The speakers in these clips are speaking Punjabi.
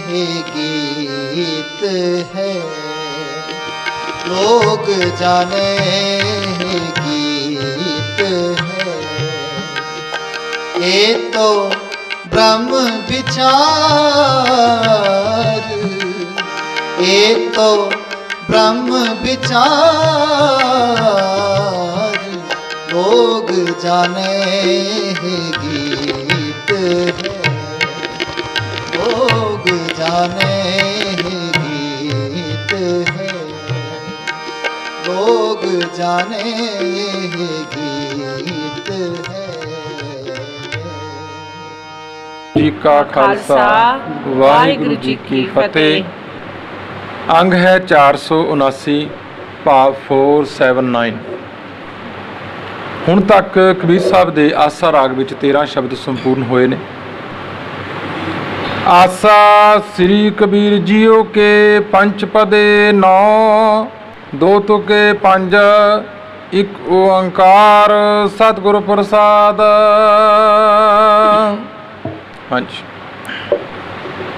ही गीत है, लोग जाने ही गीत है। ये तो ब्रह्म विचार, ये तो ब्रह्म विचार, लोग जाने ही गीत है, लोग जाने ही गीत है, लोग जाने ही गीत है। जी का खालसा वाहिगुरु जी की फतेह। अंग है 479 भाव 479। ਹੁਣ तक कबीर साहब ਦੇ आसा राग ਵਿੱਚ 13 शब्द संपूर्ण होए ने। आसा श्री कबीर जियो के पंच पदे 9, दो तुके 5, एक ओंकार सतगुरु प्रसाद। हाँ जी।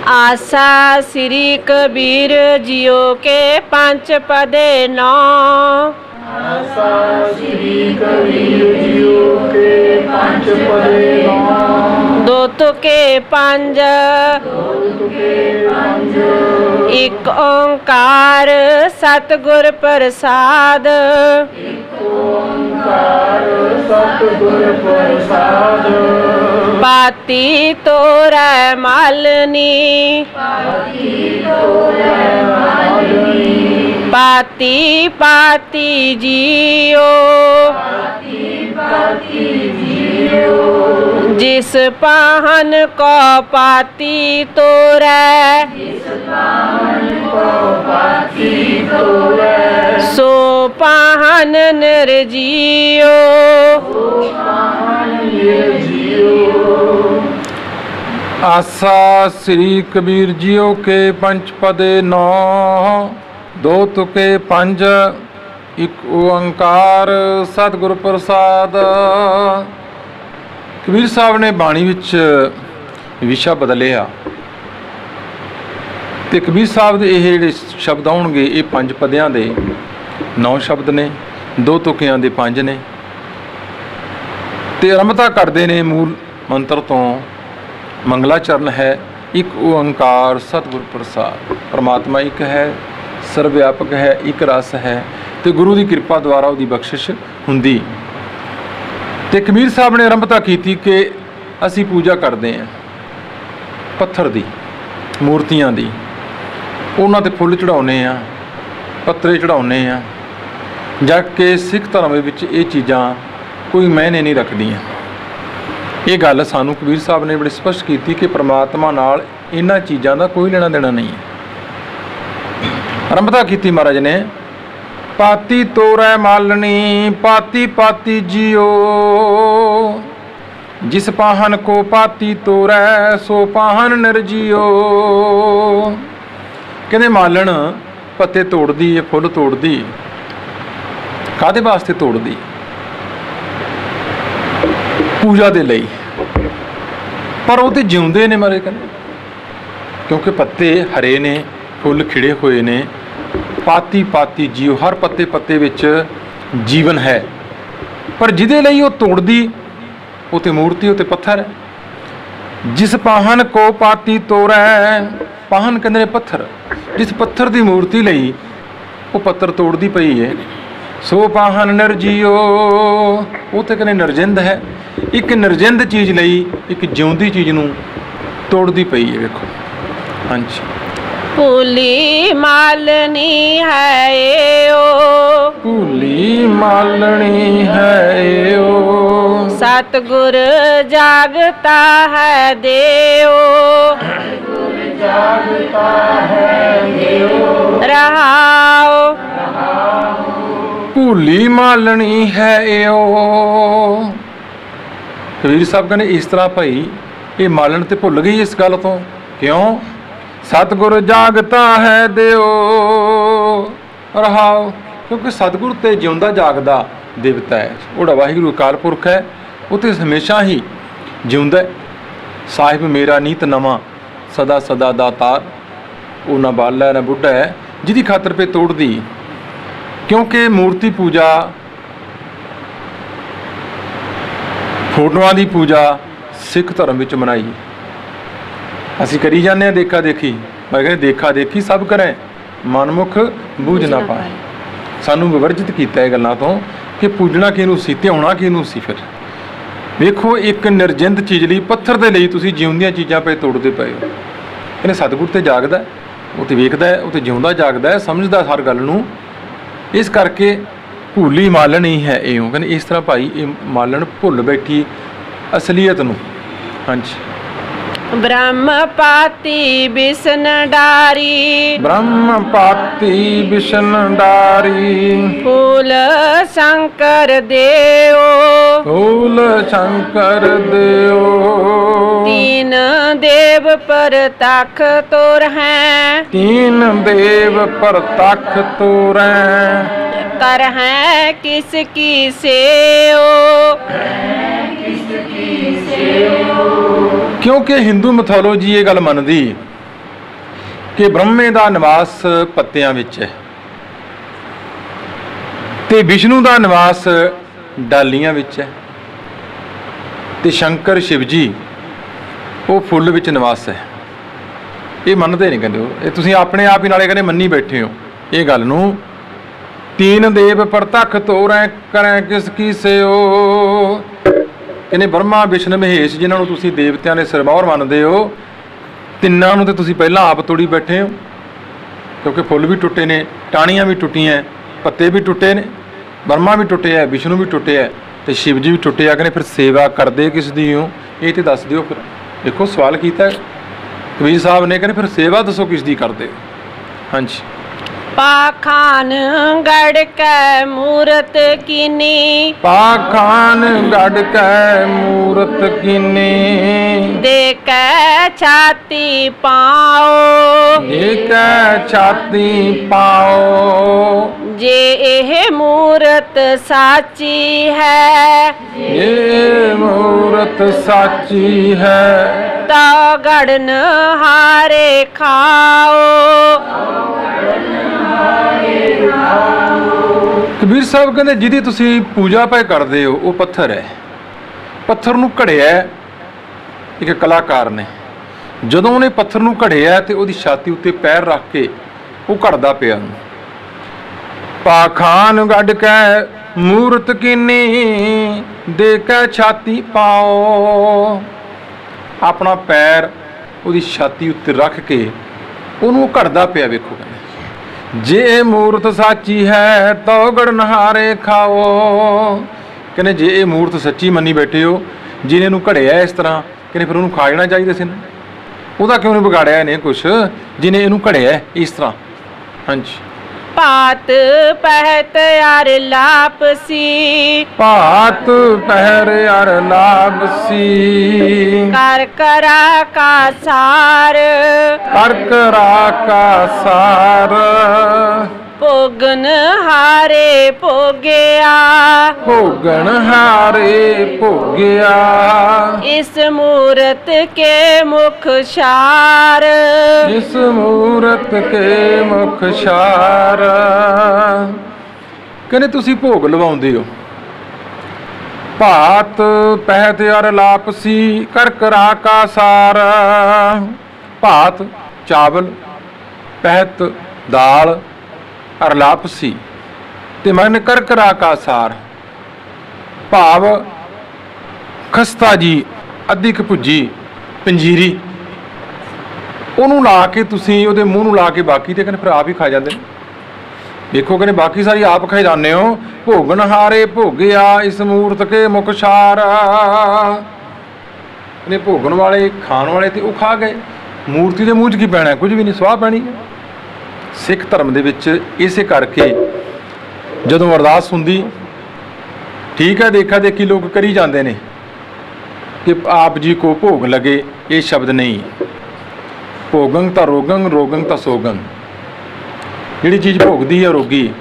आसा श्री कबीर जियो के पंच पदे 9, आसा श्री कबीर जियो के पंच पदे 9, दो तुके 5, एक ओंकार सतगुर प्रसाद। पाती तोरै मालनी, पाती पाती जियो, जिस पाहन को पाती तोरै, सो पाहन निर्जियो। आसा श्री कबीर जियो के पंच पदे 9, दो तुके 5, एक ओंकार सतगुर प्रसाद। कबीर साहब ने बाणी विच विशा बदलिया ते कबीर साहब दे ये जिहड़े शब्द आउणगे ये 5 पदियां दे 9 शब्द ने, 2 तुकियां दे 5 ने ते आरंभता करते ने मूल मंत्र तो। मंगला चरण है एक ओंकार सतगुर प्रसाद। परमात्मा एक है, सर्वव्यापक है, एक रस है तो गुरु की कृपा द्वारा उसकी बख्शिश हुंदी। ते कबीर साहब ने आरंभता की कि असी पूजा करते हैं पत्थर की मूर्तियां की, उन्हां ते फुੱਲ चढ़ाउने आ, पत्तरे चढ़ाउने आ, जबकि सिख धर्म विच ये चीज़ां कोई मायने नहीं रखदियां। ये गल सानू कबीर साहब ने बड़ी स्पष्ट की कि परमात्मा नाल इन्हां चीज़ां दा कोई लेना देना नहीं है। आरंभता की महाराज ने, पाती तोरै मालनी, पाती पाती जियो, जिस पाहन को पाती तोरै, सो पाहन निर्जियो। कहते मालन पत्ते तोड़दी है, फुੱਲ तोड़दी, काहदे वास्ते तोड़दी? पूजा दे लई। पर वो तो जिउंदे ने मारे कहते, क्योंकि पत्ते हरे ने, फुੱਲ खिड़े हुए ने। पाती पाती जियो, हर पत्ते पत्ते विच जीवन है। पर जिदे लई वो तोड़दी वो तो मूर्ति, वो तो पत्थर है। जिस पाहन को पाती तोड़ै, पाहन कहते पत्थर, जिस पत्थर की मूर्ति लई वो पत्थर तोड़दी पई है, सो पाहन निर्जियो, वो तो कहते निर्जिंद है। एक निर्जिंद चीज़ लई एक जिउंदी चीज़ नूं तोड़दी पई है। देखो हाँ जी। भूली मालनी है ओ, भूली मालनी है ओ, सतगुर जागता है देओ, जागता है देओ रहाओ। भूली मालनी है ओ। कबीर साहब कहने इस तरह भाई ये मालन तो भुल गई इस गल तो। क्यों? सतगुर जागता है देओ रहाओ, क्योंकि सतगुर तो जिउंदा जागदा देवता है। ओड़ा वाहिगुरू अकाल पुरख है, वो तो हमेशा ही जिउंदा। साहिब मेरा नीत नवा सदा सदा दातार, ਉਹ ਨਾ ਬਾਲਾ ਹੈ ਨਾ ਬੁੱਢਾ ਹੈ ਜਿਹਦੀ ਖਾਤਰ ਪੇ ਤੋੜਦੀ। ਕਿਉਂਕਿ ਮੂਰਤੀ ਪੂਜਾ, ਫੋਟੋਆਂ ਦੀ ਪੂਜਾ ਸਿੱਖ ਧਰਮ ਵਿੱਚ ਮਨਾਈ। ਅਸੀਂ ਕਰੀ ਜਾਂਦੇ ਹਾਂ ਦੇਖਾ ਦੇਖੀ। ਮੈਂ ਕਹਿੰਦਾ ਦੇਖਾ ਦੇਖੀ ਸਭ ਕਰੇ, ਮਨਮੁਖ ਬੂਝ ਨਾ ਪਾਏ। ਸਾਨੂੰ ਵਿਵਰਜਿਤ ਕੀਤਾ ਇਹ ਗੱਲਾਂ ਤੋਂ ਕਿ ਪੂਜਣਾ ਕਿਹਨੂੰ ਸੀ, ਧਿਆਉਣਾ ਕਿਹਨੂੰ ਸੀ। ਫਿਰ ਵੇਖੋ, ਇੱਕ ਨਿਰਜਿੰਦ ਚੀਜ਼ ਲਈ, ਪੱਥਰ ਦੇ ਲਈ ਤੁਸੀਂ ਜਿਉਂਦੀਆਂ ਚੀਜ਼ਾਂ ਪਏ ਤੋੜਦੇ ਪਏ ਹੋ। ਕਹਿੰਦੇ ਸਤਿਗੁਰ ਤੇ ਜਾਗਦਾ, ਉਹ ਤੇ ਵੇਖਦਾ ਹੈ, ਉਹ ਤੇ ਜਿਉਂਦਾ ਜਾਗਦਾ ਹੈ, ਸਮਝਦਾ ਹਰ ਗੱਲ ਨੂੰ। ਇਸ ਕਰਕੇ ਭੁੱਲੀ ਮਾਲਣ ਹੀ ਹੈ ਇਹ। ਕਹਿੰਦੇ ਇਸ ਤਰ੍ਹਾਂ ਭਾਈ ਇਹ ਮਾਲਣ ਭੁੱਲ ਬੈਠੀ ਅਸਲੀਅਤ ਨੂੰ। ਹਾਂਜੀ। ਬ੍ਰਹਮ ਪਾਤੀ ਬਿਸ਼ਨ ਡਾਰੀ, ਬ੍ਰਹਮ ਪਾਤੀ ਬਿਸ਼ਨ ਡਾਰੀ, ਫੂਲ ਸ਼ੰਕਰ ਦੇਓ, ਫੂਲ ਸ਼ੰਕਰ ਦੇਓ, तीन देव पर तख तोर हैं, तीन देव पर तख तोर हैं, कर हैं किसकी सेओ। क्योंकि हिंदू मिथोलॉजी ये गल मनदी कि ब्रह्मे दा निवास पत्तियां विच है ते विष्णु दा निवास डालियां विच है ते शंकर शिव जी ਉਹ ਫੁੱਲ ਵਿੱਚ ਨਿਵਾਸ ਹੈ। ਇਹ ਮੰਨਦੇ ਨਹੀਂ, ਕਹਿੰਦੇ ਇਹ ਤੁਸੀਂ ਆਪਣੇ ਆਪ ਹੀ ਨਾਲੇ ਕਹਿੰਦੇ ਮੰਨੀ ਬੈਠੇ ਹੋ ਇਹ ਗੱਲ ਨੂੰ। ਤੀਨ ਦੇਵ ਪ੍ਰਤੱਖ ਤੋਰੈ ਕਰੈ ਕਿਸ ਕੀ ਸਿਓ। ਕਹਿੰਦੇ ਬ੍ਰਹਮਾ ਵਿਸ਼ਨ ਮਹੇਸ਼ ਜਿਨ੍ਹਾਂ ਨੂੰ ਤੁਸੀਂ ਦੇਵਤਿਆਂ ਦੇ ਸਿਰਮੌਰ ਮੰਨਦੇ ਹੋ, ਤਿੰਨਾਂ ਨੂੰ ਤੇ ਤੁਸੀਂ ਪਹਿਲਾਂ ਆਪ ਤੋੜੀ ਬੈਠੇ ਹੋ। ਕਿਉਂਕਿ ਫੁੱਲ ਵੀ ਟੁੱਟੇ ਨੇ, ਟਾਹਣੀਆਂ ਵੀ ਟੁੱਟੀਆਂ, ਪੱਤੇ ਵੀ ਟੁੱਟੇ ਨੇ, ਬ੍ਰਹਮਾ ਵੀ ਟੁੱਟੇ ਹੈ, ਵਿਸ਼ਨੂੰ ਵੀ ਟੁੱਟੇ ਹੈ ਤੇ ਸ਼ਿਵ ਜੀ ਵੀ ਟੁੱਟੇ ਆ। ਕਹਿੰਦੇ ਫਿਰ ਸੇਵਾ ਕਰਦੇ ਕਿਸ ਦੀ ਹੋ, ਇਹ ਤੇ ਦੱਸ ਦਿਓ। ਫਿਰ देखो सवाल किया कबीर साहब ने, कहते फिर सेवा दसो किस दी करते। हाँ जी। पाखान गढ़ कै मूरत कीनी, पाखान गढ़ कै मूरत कीनी, देकै छाती पाओ, देकै छाती पाओ, जे एह मूरत साची है, ये मूरत साची है, तो गढ़न हारे खाओ। ਕਬੀਰ ਸਾਹਿਬ ਕਹਿੰਦੇ ਜਿਹਦੀ ਤੁਸੀਂ ਪੂਜਾ ਪੈ ਕਰਦੇ ਹੋ ਉਹ ਪੱਥਰ ਹੈ। ਪੱਥਰ ਨੂੰ ਘੜਿਆ ਇੱਕ ਕਲਾਕਾਰ ਨੇ। ਜਦੋਂ ਉਹਨੇ ਪੱਥਰ ਨੂੰ ਘੜਿਆ ਤੇ ਉਹਦੀ ਛਾਤੀ ਉੱਤੇ ਪੈਰ ਰੱਖ ਕੇ ਉਹ ਘੜਦਾ ਪਿਆ। ਪਾਖਾਨ ਗੱਡ ਕੈ ਮੂਰਤ ਕੀਨੀ, ਦੇ ਕੈ ਛਾਤੀ ਪਾਓ। ਆਪਣਾ ਪੈਰ ਉਹਦੀ ਛਾਤੀ ਉੱਤੇ ਰੱਖ ਕੇ ਉਹਨੂੰ ਘੜਦਾ ਪਿਆ। ਵੇਖੋ ਜੇ ਮੂਰਤ ਸਾਚੀ ਹੈ ਤੋ ਗੜਨਹਾਰੇ ਖਾਓ। ਕਹਿੰਦੇ ਜੇ ਇਹ ਮੂਰਤ ਸੱਚੀ ਮੰਨੀ ਬੈਠੇ ਹੋ, ਜਿਹਨੇ ਨੂੰ ਘੜਿਆ ਇਸ ਤਰ੍ਹਾਂ, ਕਹਿੰਦੇ ਫਿਰ ਉਹਨੂੰ ਖਾ ਜਾਣਾ ਚਾਹੀਦਾ ਸੀ ਨਾ। ਉਹਦਾ ਕਿਉਂ ਨਹੀਂ ਵਿਗਾੜਿਆ ਇਹਨੇ ਕੁਛ, ਜਿਹਨੇ ਇਹਨੂੰ ਘੜਿਆ ਇਸ ਤਰ੍ਹਾਂ। ਹਾਂਜੀ। पात पहत यार लापसी, पात पहर यार लापसी, कर करा का सार, कर करा का सार, भोगन हारे भोगया, भोगन हारे भोगया, इस मूरत के मुख शार, इस मूरत के मुख शार। ਕਹਿੰਦੇ ਤੁਸੀਂ ਭੋਗ ਲਵਾਉਂਦੇ ਹੋ। ਭਾਤ ਪਹਿਤ ਅਰ ਲਾਪਸੀ, ਕਰ ਕਰਾ ਕਾ ਸਾਰ। ਭਾਤ ਚਾਵਲ, ਪਹਿਤ ਦਾਲ, ਅਰ ਲਾਪਸੀ ਤੇ ਮਨ ਕਰ ਕਰਾ ਕਾ ਸਾਰ। ਭਾਵ ਖਸਤਾ ਜੀ ਅੱਧੀ ਕੁ ਭੁੱਜੀ ਪੰਜੀਰੀ, ਉਹਨੂੰ ਲਾ ਕੇ ਤੁਸੀਂ ਉਹਦੇ ਮੂੰਹ ਨੂੰ ਲਾ ਕੇ ਬਾਕੀ ਤੇ ਕਹਿੰਦੇ ਫਿਰ ਆਪ ਹੀ ਖਾ ਜਾਂਦੇ ਨੇ। ਦੇਖੋ ਕਹਿੰਦੇ ਬਾਕੀ ਸਾਰੀ ਆਪ ਖਾਈ ਜਾਂਦੇ ਹੋ। ਭੋਗਨ ਹਾਰੇ ਭੋਗਿਆ, ਇਸ ਮੂਰਤ ਕੇ ਮੁਖ ਸਾਰ। ਨੇ ਭੋਗਣ ਵਾਲੇ ਖਾਣ ਵਾਲੇ ਤੇ ਉਹ ਖਾ ਗਏ, ਮੂਰਤੀ ਦੇ ਮੂੰਹ 'ਚ ਕੀ ਪੈਣਾ, ਕੁਝ ਵੀ ਨਹੀਂ, ਸਵਾਹ ਪੈਣੀ। ਸਿੱਖ ਧਰਮ ਦੇ ਵਿੱਚ ਇਸੇ ਕਰਕੇ ਜਦੋਂ ਅਰਦਾਸ ਹੁੰਦੀ, ਠੀਕ ਹੈ, ਦੇਖਾ ਦੇਖੀ ਲੋਕ ਕਰੀ ਜਾਂਦੇ ਨੇ ਕਿ ਆਪ ਜੀ ਕੋ ਭੋਗ ਲਗੇ, ਇਹ ਸ਼ਬਦ ਨਹੀਂ। ਭੋਗੰ ਤਾਂ ਰੋਗੰ, ਰੋਗੰ ਤਾਂ ਸੋਗੰ। ਜਿਹੜੀ ਚੀਜ਼ ਭੋਗਦੀ ਹੈ ਰੋਗੀ,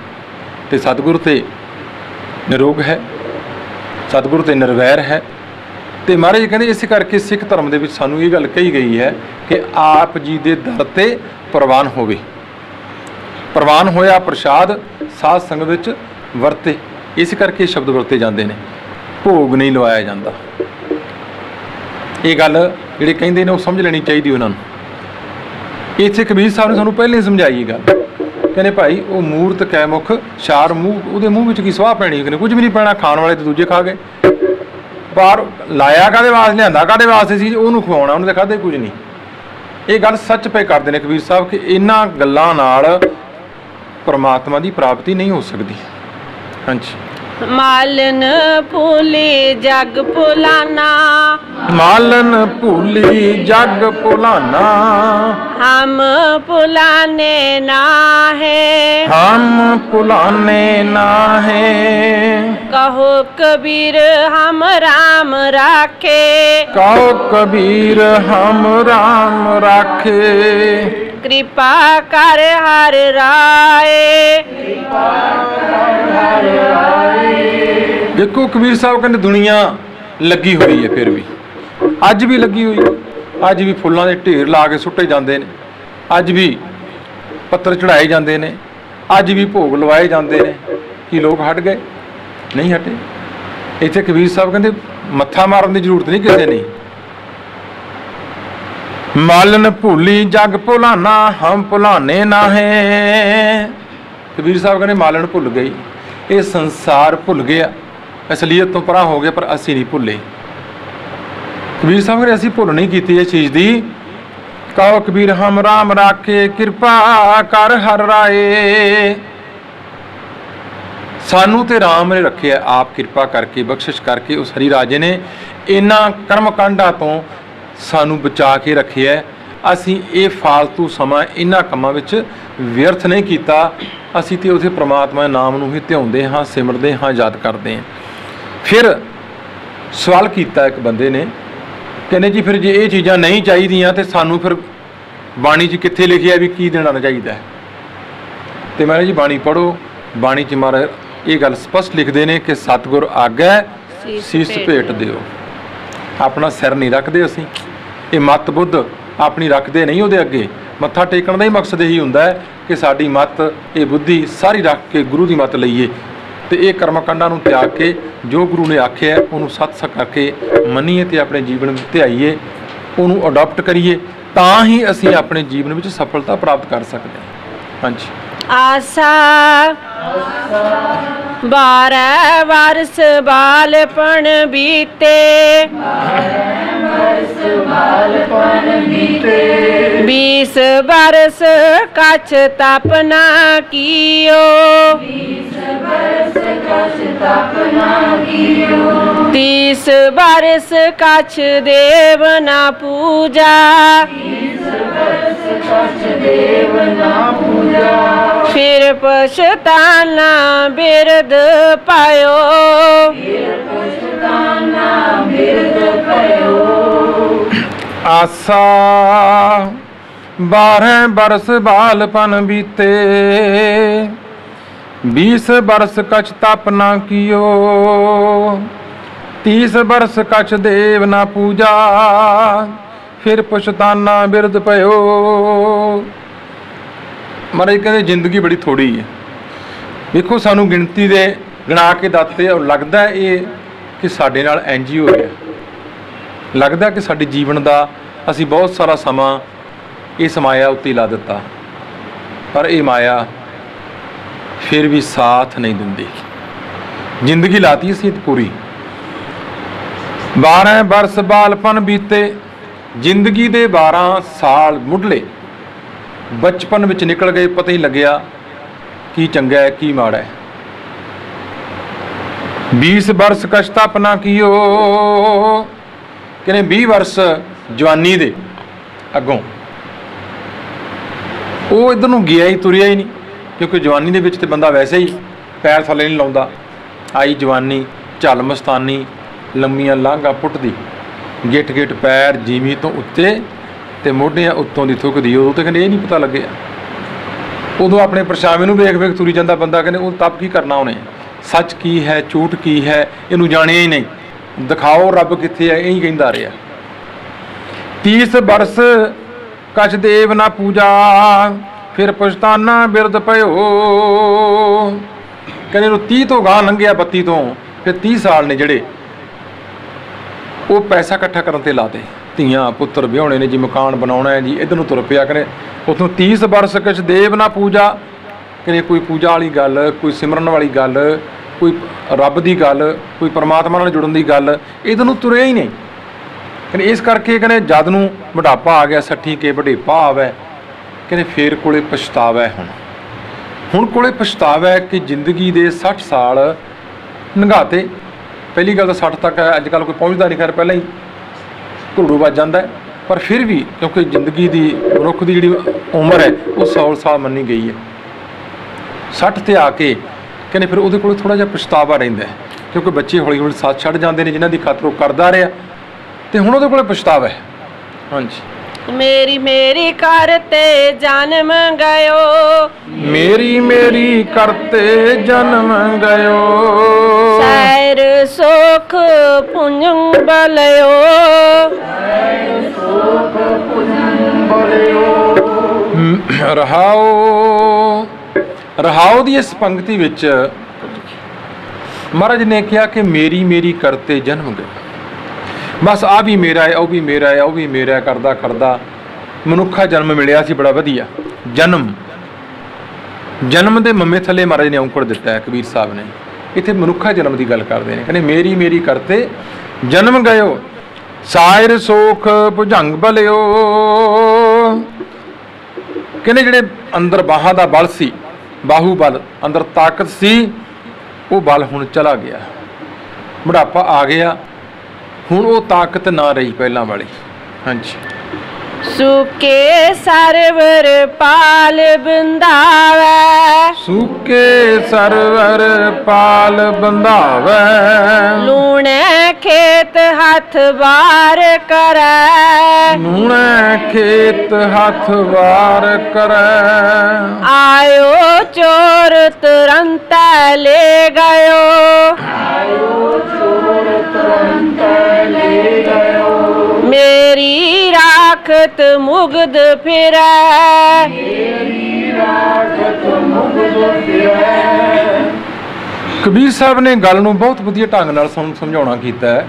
ਤੇ ਸਤਿਗੁਰ ਤੇ ਨਿਰੋਗ ਹੈ, ਸਤਿਗੁਰ ਤੇ ਨਿਰਵੈਰ ਹੈ। ਤੇ ਮਹਾਰਾਜ ਕਹਿੰਦੇ ਇਸੇ ਕਰਕੇ ਸਿੱਖ ਧਰਮ ਦੇ ਵਿੱਚ ਸਾਨੂੰ ਇਹ ਗੱਲ ਕਹੀ ਗਈ ਹੈ ਕਿ ਆਪ ਜੀ ਦੇ ਦਰ ਤੇ ਪ੍ਰਵਾਨ ਹੋਵੇ। ਪ੍ਰਵਾਨ ਹੋਇਆ ਪ੍ਰਸ਼ਾਦ ਸਾਧ ਸੰਗਤ ਵਿੱਚ ਵਰਤੇ, ਇਸ ਕਰਕੇ ਸ਼ਬਦ ਵਰਤੇ ਜਾਂਦੇ ਨੇ। ਭੋਗ ਨਹੀਂ ਲਵਾਇਆ ਜਾਂਦਾ। ਇਹ ਗੱਲ ਜਿਹੜੇ ਕਹਿੰਦੇ ਨੇ ਉਹ ਸਮਝ ਲੈਣੀ ਚਾਹੀਦੀ ਉਹਨਾਂ ਨੂੰ। ਇੱਥੇ ਕਬੀਰ ਸਾਹਿਬ ਨੇ ਸਾਨੂੰ ਪਹਿਲਾਂ ਹੀ ਸਮਝਾਈ ਇਹ ਗੱਲ, ਕਹਿੰਦੇ ਭਾਈ ਉਹ ਮੂਰਤ ਕੈ ਮੁਖ ਛਾਰ ਮੂੰਹ, ਉਹਦੇ ਮੂੰਹ ਵਿੱਚ ਕੀ ਸਵਾਹ ਪੈਣੀ, ਕਹਿੰਦੇ ਕੁਝ ਵੀ ਨਹੀਂ ਪੈਣਾ, ਖਾਣ ਵਾਲੇ ਤੇ ਦੂਜੇ ਖਾ ਗਏ। ਪਰ ਲਾਇਆ ਕਾਹਦੇ ਵਾਸਤੇ, ਲਿਆਂਦਾ ਕਾਹਦੇ ਵਾਸਤੇ ਸੀ, ਉਹਨੂੰ ਖਵਾਉਣਾ, ਉਹਨੇ ਤਾਂ ਖਾਧੇ ਕੁਝ ਨਹੀਂ। ਇਹ ਗੱਲ ਸੱਚ ਪਏ ਕਰਦੇ ਨੇ ਕਬੀਰ ਸਾਹਿਬ ਕਿ ਇਹਨਾਂ ਗੱਲਾਂ ਨਾਲ ਪਰਮਾਤਮਾ ਦੀ ਪ੍ਰਾਪਤੀ ਨਹੀਂ ਹੋ ਸਕਦੀ। ਹਾਂਜੀ। ਮਾਲਨ ਭੂਲੀ ਜਗ ਭੁਲਾਨਾ, ਮਾਲਨ ਭੂਲੀ ਜਗ ਭੁਲਾਨਾ, ਹਮ ਭੁਲਾਨੇ ਨਾਹੇ, ਹਮ ਭੁਲਾਨੇ ਨਾਹੇ। ਕਹੋ ਕਬੀਰ ਹਮ ਰਾਮ ਰਾਖੇ, ਕਹੋ ਕਬੀਰ ਹਮ ਰਾਮ ਰਾਖੇ। ਕਿਰਪਾ ਕਰ ਹਰ ਰਾਏ। ਦੇਖੋ ਕਬੀਰ ਸਾਹਿਬ ਕਹਿੰਦੇ ਦੁਨੀਆ ਲੱਗੀ ਹੋਈ ਹੈ, ਫਿਰ ਵੀ ਅੱਜ ਵੀ ਲੱਗੀ ਹੋਈ ਹੈ। ਅੱਜ ਵੀ ਫੁੱਲਾਂ ਦੇ ਢੇਰ ਲਾ ਕੇ ਸੁੱਟੇ ਜਾਂਦੇ ਨੇ, ਅੱਜ ਵੀ ਪੱਤਰ ਚੜਾਏ ਜਾਂਦੇ ਨੇ, ਅੱਜ ਵੀ ਭੋਗ ਲਵਾਏ ਜਾਂਦੇ ਨੇ। ਕੀ ਲੋਕ ਹਟ ਗਏ? ਨਹੀਂ ਹਟੇ। ਇੱਥੇ ਕਬੀਰ ਸਾਹਿਬ ਕਹਿੰਦੇ ਮੱਥਾ ਮਾਰਨ ਦੀ ਜ਼ਰੂਰਤ ਨਹੀਂ ਕਿਸੇ ਨੇ। ਮਾਲਨ ਭੁੱਲੀ ਜਗ ਭੁਲਾਨਾ, ਹਮ ਭੁਲਾਨੇ ਨਾਹੇ। ਕਬੀਰ ਸਾਹਿਬ ਕਹਿੰਦੇ ਮਾਲਨ ਭੁੱਲ ਗਈ, ਇਹ ਸੰਸਾਰ ਭੁੱਲ ਗਿਆ, ਅਸਲੀਅਤ ਤੋਂ ਪਰਾਂ ਹੋ ਗਿਆ, ਪਰ ਅਸੀਂ ਨਹੀਂ ਭੁੱਲੇ। ਕਬੀਰ ਸਾਹਿਬ ਕਹਿੰਦੇ ਅਸੀਂ ਭੁੱਲ ਨਹੀਂ ਕੀਤੀ ਇਸ ਚੀਜ਼ ਦੀ। ਕਹੋ ਕਬੀਰ ਹਮ ਰਾਮ ਰਾਖੇ, ਕਿਰਪਾ ਕਰ ਹਰ ਰਾਏ। ਸਾਨੂੰ ਤੇ ਰਾਮ ਨੇ ਰੱਖਿਆ, ਆਪ ਕਿਰਪਾ ਕਰਕੇ ਬਖਸ਼ਿਸ਼ ਕਰਕੇ ਉਸ ਹਰੀ ਰਾਜੇ ਨੇ ਇਹਨਾਂ ਕਰਮ ਕਾਂਡਾਂ ਤੋਂ ਸਾਨੂੰ ਬਚਾ ਕੇ ਰੱਖਿਆ। ਅਸੀਂ ਇਹ ਫਾਲਤੂ ਸਮਾਂ ਇਹਨਾਂ ਕੰਮਾਂ ਵਿੱਚ ਵਿਅਰਥ ਨਹੀਂ ਕੀਤਾ। ਅਸੀਂ ਤੇ ਉਸੇ ਪ੍ਰਮਾਤਮਾ ਦੇ ਨਾਮ ਨੂੰ ਹੀ ਧਿਆਉਂਦੇ ਹਾਂ, ਸਿਮਰਦੇ ਹਾਂ, ਯਾਦ ਕਰਦੇ ਹਾਂ। ਫਿਰ ਸਵਾਲ ਕੀਤਾ ਇੱਕ ਬੰਦੇ ਨੇ, ਕਹਿੰਦੇ ਜੀ ਫਿਰ ਜੇ ਇਹ ਚੀਜ਼ਾਂ ਨਹੀਂ ਚਾਹੀਦੀਆਂ ਤੇ ਸਾਨੂੰ ਫਿਰ ਬਾਣੀ 'ਚ ਕਿੱਥੇ ਲਿਖਿਆ ਵੀ ਕੀ ਦੇਣਾ ਚਾਹੀਦਾ ਹੈ? ਤੇ ਮਹਾਰਾਜ ਜੀ ਬਾਣੀ ਪੜ੍ਹੋ, ਬਾਣੀ 'ਚ ਮਹਾਰਾਜ ਇਹ ਗੱਲ ਸਪਸ਼ਟ ਲਿਖਦੇ ਨੇ ਕਿ ਸਤਿਗੁਰ ਆਗੈ ਸੀਸ ਭੇਟ ਦਿਓ। ਆਪਣਾ ਸਿਰ ਨਹੀਂ ਰੱਖਦੇ ਅਸੀਂ, ਇਹ ਮੱਤ ਬੁੱਧ ਆਪਣੀ ਰੱਖਦੇ ਨਹੀਂ ਉਹਦੇ ਅੱਗੇ। ਮੱਥਾ ਟੇਕਣ ਦਾ ਹੀ ਮਕਸਦ ਇਹੀ ਹੁੰਦਾ ਹੈ ਕਿ ਸਾਡੀ ਮੱਤ ਇਹ ਬੁੱਧੀ ਸਾਰੀ ਰੱਖ ਕੇ ਗੁਰੂ ਦੀ ਮੱਤ ਲਈਏ ਤੇ ਇਹ ਕਰਮ ਕਾਂਡਾਂ ਨੂੰ ਤਿਆਗ ਕੇ ਜੋ ਗੁਰੂ ਨੇ ਆਖਿਆ ਉਹਨੂੰ ਸੱਚ ਕਰਕੇ ਮੰਨੀਏ ਤੇ ਆਪਣੇ ਜੀਵਨ ਵਿੱਚ ਧਿਆਈਏ, ਉਹਨੂੰ ਅਡਾਪਟ ਕਰੀਏ, ਤਾਂ ਹੀ ਅਸੀਂ ਆਪਣੇ ਜੀਵਨ ਵਿੱਚ ਸਫਲਤਾ ਪ੍ਰਾਪਤ ਕਰ ਸਕਦੇ ਹਾਂ। ਹਾਂਜੀ। ਆਸਾ 12 ਵਰਸ ਬਾਲਪਣ ਬੀਤੇ, 20 ਬਰਸ ਕਛ ਤਪ ਨਾ ਕੀਓ, 30 ਬਰਸ ਕਛ ਦੇਵ ਨਾ ਪੂਜਾ, ਫਿਰ ਪਛਤਾਨਾ ਬਿਰਦ ਪਾਇਓ, ਆਸਾ 12 ਬਰਸ ਬਾਲਪਨ ਬੀਤੇ, 20 ਬਰਸ ਕਛ ਤਪ ਨਾ ਕੀਓ, 30 ਬਰਸ ਕਛ ਦੇਵ ਨਾ ਪੂਜਾ, ਫਿਰ ਪਛਤਾਨਾ ਬਿਰਦ ਪਇਓ। ਮਹਾਰਾਜ ਕਹਿੰਦੇ ਜ਼ਿੰਦਗੀ ਬੜੀ ਥੋੜੀ ਹੈ। ਵੇਖੋ ਸਾਨੂੰ ਗਿਣਤੀ ਦੇ ਗਿਣਾ ਕੇ ਦੱਸਦੇ ਔਰ ਲੱਗਦਾ ਇਹ ਕਿ ਸਾਡੇ ਨਾਲ ਇੰਝ ਹੀ ਹੋ ਰਿਹਾ, ਲੱਗਦਾ ਕਿ ਸਾਡੇ ਜੀਵਨ ਦਾ ਅਸੀਂ ਬਹੁਤ ਸਾਰਾ ਸਮਾਂ ਇਸ ਮਾਇਆ ਉੱਤੇ ਲਾ ਦਿੱਤਾ, ਪਰ ਇਹ ਮਾਇਆ ਫਿਰ ਵੀ ਸਾਥ ਨਹੀਂ ਦਿੰਦੀ। ਜ਼ਿੰਦਗੀ ਲਾਤੀ ਅਸੀਂ ਪੂਰੀ। 12 ਬਰਸ ਬਾਲਪਨ ਬੀਤੇ, ਜ਼ਿੰਦਗੀ ਦੇ 12 ਸਾਲ ਮੁੱਢਲੇ ਬਚਪਨ ਵਿੱਚ ਨਿਕਲ ਗਏ, ਪਤਾ ਹੀ ਲੱਗਿਆ ਕੀ ਚੰਗਾ ਹੈ ਕੀ ਮਾੜਾ ਹੈ। 20 ਬਰਸ ਕਛ ਤਪ ਨਾ ਕੀਓ, ਕਹਿੰਦੇ 20 ਵਰਸ ਜਵਾਨੀ ਦੇ ਅੱਗੋਂ ਉਹ ਇੱਧਰ ਨੂੰ ਗਿਆ ਹੀ, ਤੁਰਿਆ ਹੀ ਨਹੀਂ, ਕਿਉਂਕਿ ਜਵਾਨੀ ਦੇ ਵਿੱਚ ਤੇ ਬੰਦਾ ਵੈਸੇ ਹੀ ਪੈਰ ਥੱਲੇ ਨਹੀਂ ਲਾਉਂਦਾ। ਆਈ ਜਵਾਨੀ ਝੱਲ ਮਸਤਾਨੀ, ਲੰਮੀਆਂ ਲਾਂਘਾਂ ਪੁੱਟਦੀ, ਗਿੱਟ ਗਿੱਟ ਪੈਰ ਜੀਵੀ ਤੋਂ ਉੱਤੇ ਤੇ ਮੋਢਿਆਂ ਉੱਤੋਂ ਦੀ ਥੁੱਕਦੀ। ਉਦੋਂ ਤੇ ਕਹਿੰਦੇ ਇਹ ਨਹੀਂ ਪਤਾ ਲੱਗਿਆ, ਉਦੋਂ ਆਪਣੇ ਪਰਛਾਵੇਂ ਨੂੰ ਵੇਖ ਵੇਖ ਤੁਰੀ ਜਾਂਦਾ ਬੰਦਾ। ਕਹਿੰਦੇ ਉਹ ਤਪ ਕੀ ਕਰਨਾ ਉਹਨੇ, ਸੱਚ ਕੀ ਹੈ ਝੂਠ ਕੀ ਹੈ ਇਹਨੂੰ ਜਾਣਿਆ ਹੀ ਨਹੀਂ। ਦਿਖਾਓ ਰੱਬ ਕਿੱਥੇ ਹੈ, ਇਹੀ ਕਹਿੰਦਾ ਰਿਹਾ। 30 ਬਰਸ ਕਛ ਦੇਵ ਨਾ ਪੂਜਾ, ਫਿਰ ਪਛਤਾਨਾ ਬਿਰਦ ਭਇਓ। ਕਹਿੰਦੇ ਨੂੰ 30 ਤੋਂ ਗਾਂ ਲੰਘਿਆ, 32 ਤੋਂ, ਫਿਰ 30 ਸਾਲ ਨੇ ਜਿਹੜੇ ਉਹ ਪੈਸਾ ਇਕੱਠਾ ਕਰਨ ਤੇ ਲਾਤੇ। ਧੀਆਂ ਪੁੱਤਰ ਵਿਆਹੁਣੇ ਨੇ ਜੀ, ਮਕਾਨ ਬਣਾਉਣਾ ਹੈ ਜੀ, ਇੱਧਰ ਨੂੰ ਤੁਰ ਪਿਆ। ਕਹਿੰਦੇ ਉੱਥੋਂ 30 ਬਰਸ ਕਛ ਦੇਵ ਨਾ ਪੂਜਾ, ਕਹਿੰਦੇ ਕੋਈ ਪੂਜਾ ਵਾਲੀ ਗੱਲ, ਕੋਈ ਸਿਮਰਨ ਵਾਲੀ ਗੱਲ, ਕੋਈ ਰੱਬ ਦੀ ਗੱਲ, ਕੋਈ ਪਰਮਾਤਮਾ ਨਾਲ ਜੁੜਨ ਦੀ ਗੱਲ, ਇਹਦੇ ਨੂੰ ਤੁਰਿਆ ਹੀ ਨਹੀਂ। ਕਹਿੰਦੇ ਇਸ ਕਰਕੇ ਕਹਿੰਦੇ ਜਦ ਨੂੰ ਬੁਢਾਪਾ ਆ ਗਿਆ, 60 ਕੇ ਵਡੇਪਾ ਆਵੇ, ਕਹਿੰਦੇ ਫੇਰ ਕੋਲੇ ਪਛਤਾਵਾ ਹੈ। ਹੁਣ ਕੋਲੇ ਪਛਤਾਵਾ ਹੈ ਕਿ ਜ਼ਿੰਦਗੀ ਦੇ 60 ਸਾਲ ਲੰਘਾਤੇ। ਪਹਿਲੀ ਗੱਲ ਤਾਂ 60 ਤੱਕ ਅੱਜ ਕੱਲ੍ਹ ਕੋਈ ਪਹੁੰਚਦਾ ਨਹੀਂ, ਖੈਰ ਪਹਿਲਾਂ ਹੀ ਘੁਲੜੂ ਵੱਜ ਜਾਂਦਾ ਹੈ, ਪਰ ਫਿਰ ਵੀ ਕਿਉਂਕਿ ਜ਼ਿੰਦਗੀ ਦੀ ਮਨੁੱਖ ਦੀ ਜਿਹੜੀ ਉਮਰ ਹੈ ਉਹ 100 ਸਾਲ ਮੰਨੀ ਗਈ ਹੈ। 60 ਤੇ ਆ ਕੇ ਕਹਿੰਦੇ ਫਿਰ ਉਹਦੇ ਕੋਲ ਥੋੜ੍ਹਾ ਜਿਹਾ ਪਛਤਾਵਾ ਰਹਿੰਦਾ ਹੈ, ਕਿਉਂਕਿ ਬੱਚੇ ਹੌਲੀ ਹੌਲੀ ਸਾਥ ਛੱਡ ਜਾਂਦੇ ਨੇ ਜਿਨ੍ਹਾਂ ਦੀ ਖਾਤਰ ਉਹ ਕਰਦਾ ਰਿਹਾ, ਤੇ ਹੁਣ ਉਹਦੇ ਕੋਲ ਪਛਤਾਵਾ ਹੈ। ਹਾਂਜੀ। ਮੇਰੀ ਮੇਰੀ ਕਰਤੇ ਜਨਮ ਗਇਓ, ਮੇਰੀ ਮੇਰੀ ਕਰਤੇ ਜਨਮ ਗਇਓ, ਸੈਰ ਸੁਖ ਪੁੰਜੰ ਬਲਿਓ, ਰਹਾਓ। ਰਹਾਓ ਦੀ ਇਸ ਪੰਕਤੀ ਵਿੱਚ ਮਹਾਰਾਜ ਨੇ ਕਿਹਾ ਕਿ ਮੇਰੀ ਮੇਰੀ ਕਰਤੇ ਜਨਮ ਗਏ। ਬਸ ਆ ਵੀ ਮੇਰਾ ਹੈ, ਉਹ ਵੀ ਮੇਰਾ ਹੈ, ਉਹ ਵੀ ਮੇਰਾ ਹੈ, ਕਰਦਾ ਕਰਦਾ ਮਨੁੱਖਾ ਜਨਮ ਮਿਲਿਆ ਸੀ ਬੜਾ ਵਧੀਆ। ਜਨਮ ਦੇ ਮੰਮੇ ਥੱਲੇ ਮਹਾਰਾਜ ਨੇ ਔਂਕੜ ਦਿੱਤਾ ਹੈ ਕਬੀਰ ਸਾਹਿਬ ਨੇ। ਇੱਥੇ ਮਨੁੱਖਾ ਜਨਮ ਦੀ ਗੱਲ ਕਰਦੇ ਨੇ, ਕਹਿੰਦੇ ਮੇਰੀ ਮੇਰੀ ਕਰਤੇ ਜਨਮ ਗਇਓ, ਸਾਇਰ ਸੋਖ ਭੁਜੰਗ ਬਲਿਓ। ਕਹਿੰਦੇ ਜਿਹੜੇ ਅੰਦਰ ਬਾਹਾਂ ਦਾ ਬਲ ਸੀ, ਬਾਹੂ ਬਲ, ਅੰਦਰ ਤਾਕਤ ਸੀ, ਉਹ ਬਲ ਹੁਣ ਚਲਾ ਗਿਆ, ਬੁਢਾਪਾ ਆ ਗਿਆ, ਹੁਣ ਉਹ ਤਾਕਤ ਨਾ ਰਹੀ ਪਹਿਲਾਂ ਵਾਲੀ। ਹਾਂਜੀ। ਸੁਕੇ ਸਰਵਰ ਪਾਲ ਬੰਧਾਵੈ, ਸੁਕੇ ਸਰਵਰ ਪਾਲ ਬੰਧਾਵੈ, ਲੂਣੇ ਖੇਤ ਹੱਥ ਵਾਰ ਕਰੈ, ਲੂਣੇ ਖੇਤ ਹੱਥ ਵਾਰ ਕਰੈ, ਆਇਓ ਚੋਰ ਤੁਰੰਤ ਲੈ ਗਇਓ, ਆਇਓ ਚੋਰ ਤੁਰੰਤ ਲੈ ਗਇਓ, ਮੇਰੀ ਰਾਖਤ ਮੁਗਦ ਫਿਰੈ, ਮੇਰੀ ਰਾਖਤ ਮੁਗਦ ਫਿਰੈ। ਕਬੀਰ ਸਾਹਿਬ ਨੇ ਗੱਲ ਨੂੰ ਬਹੁਤ ਵਧੀਆ ਢੰਗ ਨਾਲ ਸਮਝਾਉਣਾ ਕੀਤਾ ਹੈ।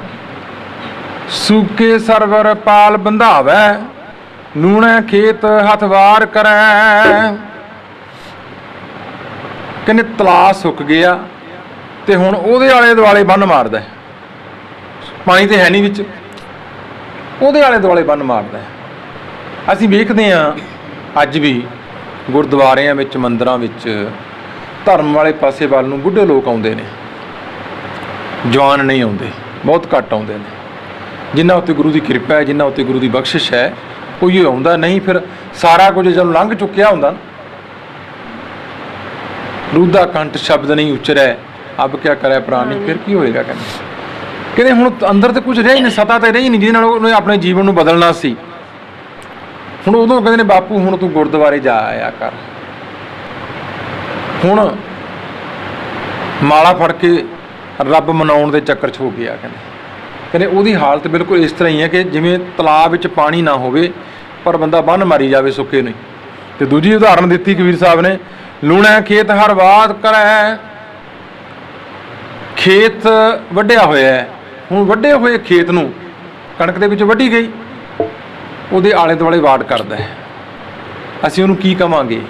ਸੂਕੇ ਸਰਵਰ ਪਾਲ ਬੰਧਾਵੈ, ਲੂਣੇ ਖੇਤ ਹੱਥ ਵਾਰ ਕਰੈ। ਕਹਿੰਦੇ ਤਲਾਅ ਸੁੱਕ ਗਿਆ ਤੇ ਹੁਣ ਉਹਦੇ ਆਲੇ ਦੁਆਲੇ ਬੰਨ ਮਾਰਦਾ, ਪਾਣੀ ਤੇ ਹੈ ਨਹੀਂ ਵਿੱਚ, ਉਹਦੇ ਆਲੇ ਦੁਆਲੇ ਬੰਨ ਮਾਰਦਾ। ਅਸੀਂ ਵੇਖਦੇ ਹਾਂ ਅੱਜ ਵੀ ਗੁਰਦੁਆਰਿਆਂ ਵਿੱਚ, ਮੰਦਿਰਾਂ ਵਿੱਚ, ਧਰਮ ਵਾਲੇ ਪਾਸੇ ਵੱਲ ਨੂੰ ਬੁੱਢੇ ਲੋਕ ਆਉਂਦੇ ਨੇ, ਜਵਾਨ ਨਹੀਂ ਆਉਂਦੇ, ਬਹੁਤ ਘੱਟ ਆਉਂਦੇ ਨੇ। ਜਿਨ੍ਹਾਂ ਉੱਤੇ ਗੁਰੂ ਦੀ ਕਿਰਪਾ ਹੈ, ਜਿਨ੍ਹਾਂ ਉੱਤੇ ਗੁਰੂ ਦੀ ਬਖਸ਼ਿਸ਼ ਹੈ, ਉਹ ਹੀ ਆਉਂਦਾ, ਨਹੀਂ ਫਿਰ ਸਾਰਾ ਕੁਝ ਜਦੋਂ ਲੰਘ ਚੁੱਕਿਆ ਹੁੰਦਾ। ਰੂਦਾ ਕੰਠ ਸ਼ਬਦ ਨਹੀਂ ਉਚਰੈ, ਅਬ ਕਿਆ ਕਰੇ ਪ੍ਰਾਣੀ, ਫਿਰ ਕੀ ਹੋਏਗਾ। ਕਹਿੰਦੇ ਹੁਣ ਅੰਦਰ ਤੇ ਕੁਝ ਰਿਹਾ ਹੀ ਨਹੀਂ, ਸਤਾ ਤੇ ਰਹੀ ਨਹੀਂ ਜਿਹਦੇ ਨਾਲ ਉਹਨੇ ਆਪਣੇ ਜੀਵਨ ਨੂੰ ਬਦਲਣਾ ਸੀ। ਹੁਣ ਉਦੋਂ ਕਹਿੰਦੇ ਨੇ ਬਾਪੂ ਹੁਣ ਤੂੰ ਗੁਰਦੁਆਰੇ ਜਾ ਆਇਆ ਕਰ, ਹੁਣ ਮਾਲਾ ਫੜ ਕੇ ਰੱਬ ਮਨਾਉਣ ਦੇ ਚੱਕਰ 'ਚ ਹੋ ਗਿਆ। ਕਹਿੰਦੇ ਉਹਦੀ ਹਾਲਤ ਬਿਲਕੁਲ ਇਸ ਤਰ੍ਹਾਂ ਹੀ ਹੈ ਕਿ ਜਿਵੇਂ ਤਲਾਬ ਵਿੱਚ ਪਾਣੀ ਨਾ ਹੋਵੇ ਪਰ ਬੰਦਾ ਬੰਨ ਮਾਰੀ ਜਾਵੇ ਸੁੱਕੇ ਨੂੰ। ਤੇ ਦੂਜੀ ਉਦਾਹਰਨ ਦਿੱਤੀ ਕਬੀਰ ਸਾਹਿਬ ਨੇ, ਲੂਣਾ ਖੇਤ ਹਰ ਬਾਤ ਕਰੈ। ਖੇਤ ਵੱਢਿਆ ਹੋਇਆ ਹੈ, ਹੁਣ ਵੱਢੇ ਹੋਏ ਖੇਤ ਨੂੰ ਕਣਕ ਦੇ ਵਿੱਚ ਵੱਢੀ ਗਈ, ਉਹਦੇ ਆਲੇ ਦੁਆਲੇ ਵਾੜ ਕਰਦਾ ਹੈ। ਅਸੀਂ ਉਹਨੂੰ ਕੀ ਕਵਾਂਗੇ?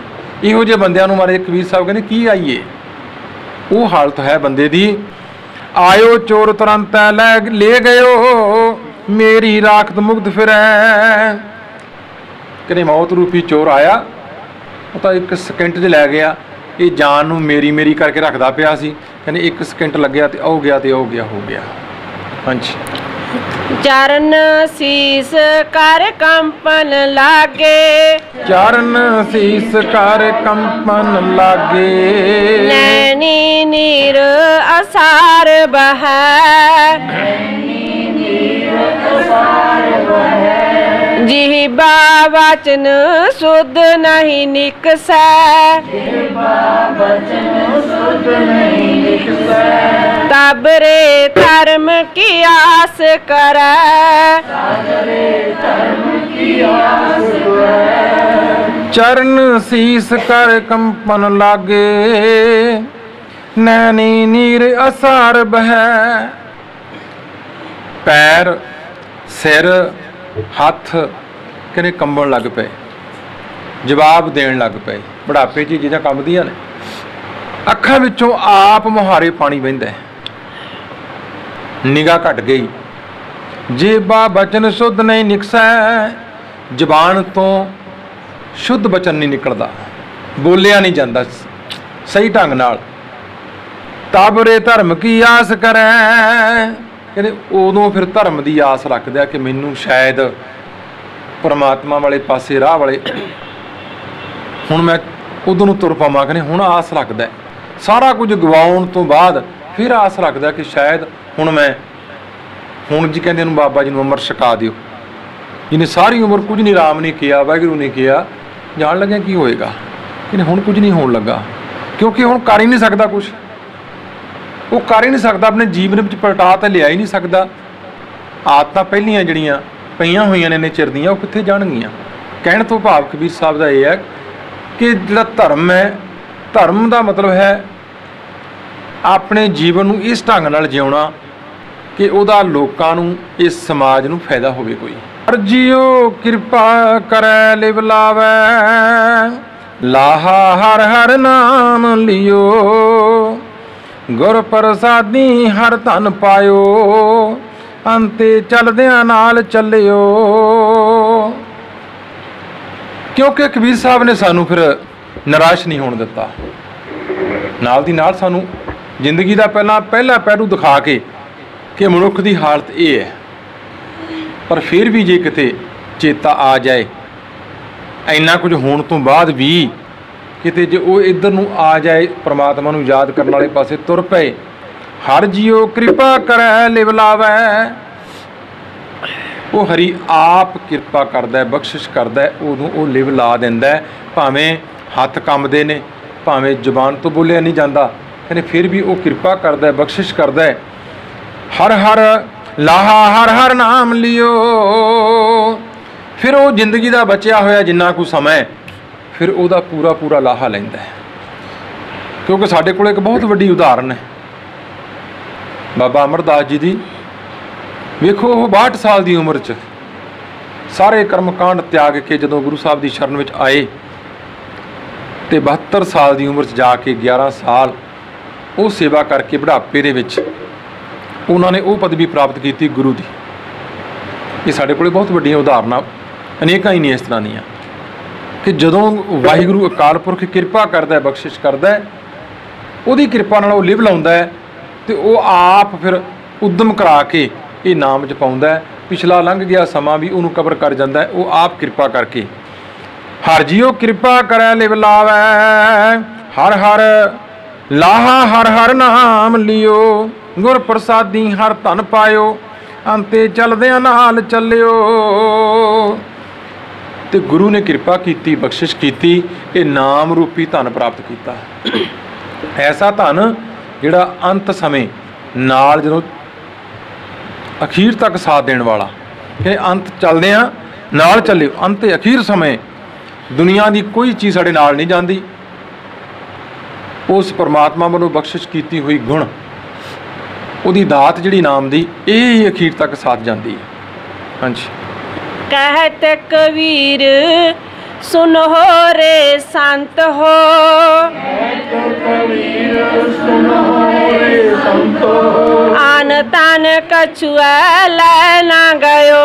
ਇਹੋ ਜਿਹੇ ਬੰਦਿਆਂ ਨੂੰ ਮਾਰੇ ਕਬੀਰ ਸਾਹਿਬ ਕਹਿੰਦੇ ਕੀ ਆਈਏ। ਉਹ ਹਾਲਤ ਹੈ ਬੰਦੇ ਦੀ। ਆਇਓ ਚੋਰ ਤੁਰੰਤ ਲੈ ਗਇਓ, ਮੇਰੀ ਰਾਖਤ ਮੁਗਧ ਫਿਰੈ। ਕਹਿੰਦੇ ਮੌਤ ਰੂਪੀ ਚੋਰ ਆਇਆ, ਉਹ ਤਾਂ 1 ਸਕਿੰਟ 'ਚ ਲੈ ਗਿਆ। ਇਹ ਜਾਨ ਨੂੰ ਮੇਰੀ ਮੇਰੀ ਕਰਕੇ ਰੱਖਦਾ ਪਿਆ ਸੀ। ਕਹਿੰਦੇ 1 ਸਕਿੰਟ ਲੱਗਿਆ ਤੇ ਉਹ ਗਿਆ ਤੇ ਉਹ ਗਿਆ, ਹੋ ਗਿਆ। ਹਾਂਜੀ। ਚਰਨ ਸੀਸ ਕਰ ਕੰਪਨ ਲਾਗੇ, ਚਰਨ ਸੀਸ ਕਰ ਕੰਪਨ ਲਾਗੇ, ਨੈਣੀ ਨੀਰ ਅਸਾਰ ਬਹੈ, जिह्वा वचन शुद्ध नहीं निकसै तब रे धर्म की आस करे चरण शीस कर कंपन लागे नैनी नीर असार बहै पैर सिर हथ कहने कंबन लग पे जवाब देन लग पे बुढ़ापे च चीज़ां कंबदियां ने अखां विचों आप मुहारे पानी बहिंदा निगाह घट गई जेबा बचन शुद्ध नहीं निकसै जबान तो शुद्ध बचन नहीं निकलता बोलिया नहीं जाता सही ढंग नाल तब रे धर्म की आस करे कहते उदों फिर धर्म की आस रखदा कि मैनू शायद परमात्मा वाले पासे राह वाले हुण मैं उदों नूं तुर पावां कहते हुण आस रखदा सारा कुछ गवाउण तो बाद फिर आस रखदा कि शायद हुण मैं हुण जी कहते बाबा जी नूं अमर छका दिओ जिन्हें सारी उम्र कुछ नहीं राम ने किया वाहिगुरू ने किया जान लगे की होएगा कि हुण कुछ नहीं होण लगा क्योंकि हुण कर ही नहीं सकता कुछ वो कर ही नहीं सकता अपने जीवन में पलटा तो लिया ही नहीं सकता आदतां पहलियां जड़ियां पईयां होईयां ने इन्ने चिर दियां वो कित्थे जाणगियां कहण तो भाव कबीर साहब का यह है कि जिहड़ा धर्म है धर्म का मतलब है अपने जीवन नूं इस ढंग नाल जिउणा कि उहदा लोकां नूं इस समाज नूं फायदा होवे कोई अर्जियो कृपा करे लिव लावै लाहा हर हर नाम लियो गुर प्रसादी हर धन पायो अंते चलदियां नाल चलियो क्योंकि कबीर साहब ने सानू फिर निराश नहीं होने दिता नाल दी नाल सानू जिंदगी का पहला पहलू दिखा के कि मनुख की हालत ये है पर फिर भी जे किते चेता आ जाए इन्ना कुछ होने तो बाद भी किते जे वो इधर नूं आ जाए परमात्मा नूं याद करने वाले पासे तुर पे हर जियो कृपा करे लिव लावै वो हरी आप कृपा करदा है बख्शिश करदा है उदों वो लिव ला दिंदा है भावें हथ कंबदे ने भावें जबान तो बोलिया नहीं जाता कहने फिर भी वो कृपा करदा है बख्शिश करदा है हर हर लाहा हर हर नाम लियो फिर वो जिंदगी का बचिया होया जिन्ना कुछ समय फिर उसका पूरा पूरा लाहा लैंदा है क्योंकि साडे कोल एक बहुत वड्डी उदाहरण है बाबा अमरदास जी की वेखो वो 62 साल की उम्र च सारे कर्मकांड त्याग के जदों गुरु साहब की शरण में आए तो 72 साल की उम्र च जाके 11 साल वो सेवा करके बुढ़ापे दे विच उन्होंने वो पदवी प्राप्त की गुरु की ये साडे कोल बहुत वड्डियां उदाहरणां अनेकां ही ने इस तरह दीयां कि जदों वाहिगुरू अकाल पुरख कृपा करता है बख्शिश करता है उहदी कृपा नाल वो लिव लाउंदा है तो वो आप फिर उद्यम करा के ये नाम च पाउंदा है पिछला लंघ गया समा भी उन्होंने कवर कर जाता है वो आप कृपा करके हर जियो कृपा करे लिव लावै हर हर लाहा हर हर नाम लियो गुर प्रसादी हर धन पायो अंते चलदियां नाल चलियो तो गुरु ने कृपा की बख्शिश की ये नाम रूपी धन प्राप्त किया ऐसा धन जिहड़ा अंत समय नाल जदों अखीर तक साथ देने वाला कि अंत चलदियां नाल चलियो अंत अखीर समय दुनिया की कोई चीज़ साडे नाल नहीं जाती उस परमात्मा वालों बख्शिश की हुई गुण उहदी दात जिहड़ी नाम दी यही अखीर तक साथ जाती है। हाँ जी कहत कबीर सुनो रे संत हो आन तान कछुआ लै ना गयो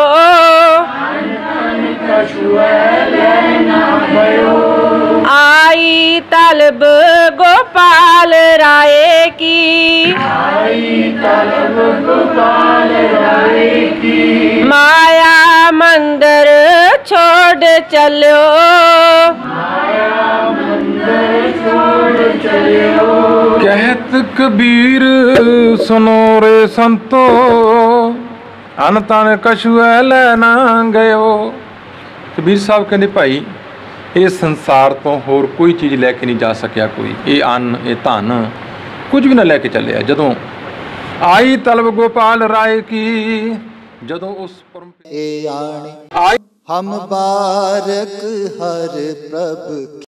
आई तलब गोपाल राय की माया मंदिर छोड़ चलो कहत कबीर सुनो रे संतो अन तन कछुआ लै ना गयो ਕਬੀਰ ਸਾਹਿਬ ਕਹਿੰਦੇ ਭਾਈ ਇਹ ਸੰਸਾਰ ਤੋਂ ਹੋਰ ਕੋਈ ਚੀਜ਼ ਲੈ ਕੇ ਨਹੀਂ ਜਾ ਸਕਿਆ ਕੋਈ, ਇਹ ਅੰਨ ਇਹ ਧਨ ਕੁਝ ਵੀ ਨਾ ਲੈ ਕੇ ਚੱਲਿਆ। ਜਦੋਂ ਆਈ ਤਲਬ ਗੋਪਾਲ ਰਾਏ ਕੀ, ਜਦੋਂ ਉਸ ਪਰਮ ए आणी ਆਈ हम बारक हर प्रभ